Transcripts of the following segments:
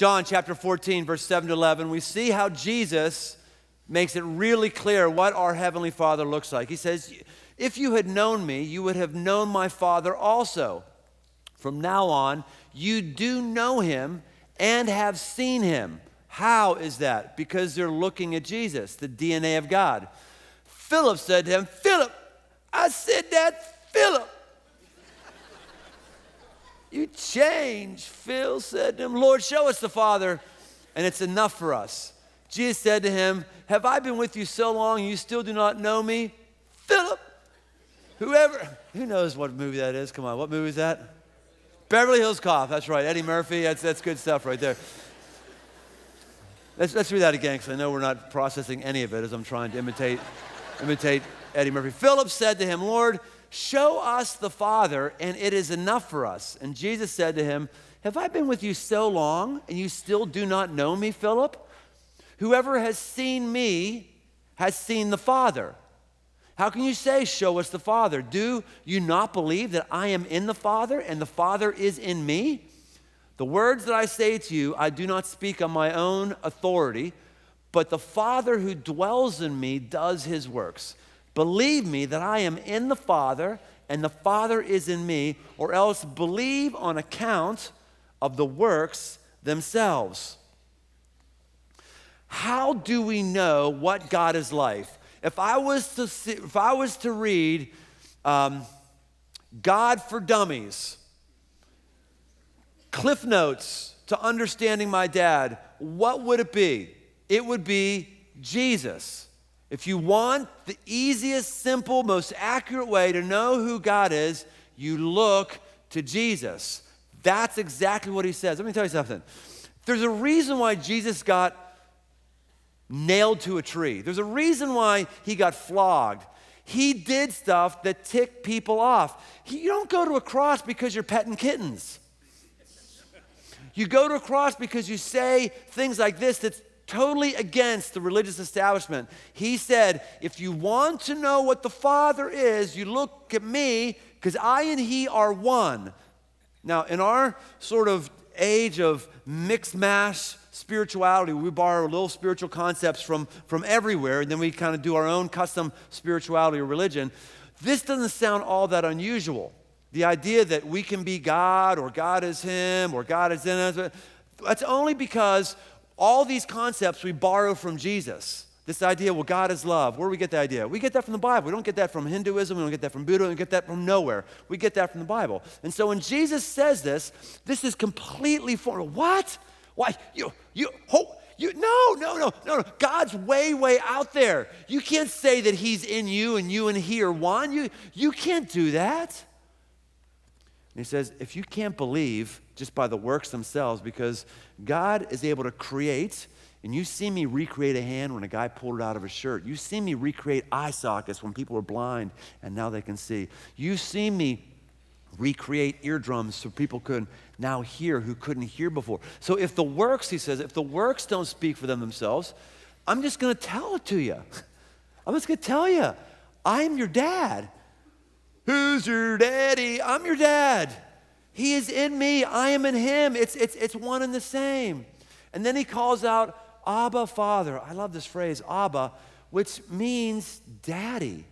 John chapter 14, verse 7 to 11, we see how Jesus makes it really clear what our Heavenly Father looks like. He says, if you had known me, you would have known my Father also. From now on, you do know him and have seen him. How is that? Because they're looking at Jesus, the DNA of God. Philip said to him, Philip, I said that, Philip. You change, Phil said to him. Lord, show us the Father, and it's enough for us. Jesus said to him, have I been with you so long and you still do not know me? Philip, who knows what movie that is? Come on, what movie is that? Beverly Hills Cop, that's right. Eddie Murphy, that's good stuff right there. Let's read that again, because I know we're not processing any of it as I'm trying to imitate Eddie Murphy. Philip said to him, Lord, show us the Father, and it is enough for us. And Jesus said to him, have I been with you so long, and you still do not know me, Philip? Whoever has seen me has seen the Father. How can you say, show us the Father? Do you not believe that I am in the Father, and the Father is in me? The words that I say to you, I do not speak on my own authority, but the Father who dwells in me does his works. Believe me that I am in the Father, and the Father is in me, or else believe on account of the works themselves. How do we know what God is like? If I was to read God for Dummies, Cliff Notes to Understanding My Dad, what would it be? It would be Jesus. If you want the easiest, simple, most accurate way to know who God is, you look to Jesus. That's exactly what he says. Let me tell you something. There's a reason why Jesus got nailed to a tree. There's a reason why he got flogged. He did stuff that ticked people off. You don't go to a cross because you're petting kittens. You go to a cross because you say things like this that's totally against the religious establishment. He said, if you want to know what the Father is, you look at me, because I and he are one. Now, in our sort of age of mixed mash spirituality, we borrow little spiritual concepts from everywhere, and then we kind of do our own custom spirituality or religion. This doesn't sound all that unusual. The idea that we can be God, or God is him, or God is in us, that's only because all these concepts we borrow from Jesus. This idea, well, God is love. Where do we get the idea? We get that from the Bible. We don't get that from Hinduism. We don't get that from Buddha. We don't get that from nowhere. We get that from the Bible. And so when Jesus says this is completely foreign. What? Why? No. God's way out there. You can't say that he's in you and you and he are one. You can't do that. And he says, if you can't believe just by the works themselves, because God is able to create, and you see me recreate a hand when a guy pulled it out of his shirt. You see me recreate eye sockets when people were blind and now they can see. You see me recreate eardrums so people could now hear who couldn't hear before. So if the works, he says, if the works don't speak for themselves, I'm just going to tell it to you. I'm just going to tell you, I'm your dad. Who's your daddy? I'm your dad. He is in me. I am in him. It's one and the same. And then he calls out, Abba, Father. I love this phrase, Abba, which means daddy.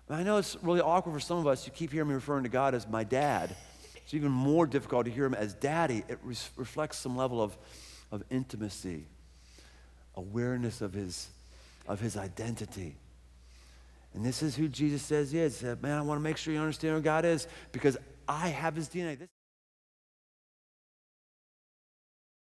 I know it's really awkward for some of us. You keep hearing me referring to God as my dad. It's even more difficult to hear him as daddy. It reflects some level of intimacy, awareness of his identity. And this is who Jesus says he is. He said, man, I want to make sure you understand who God is, because I have his DNA.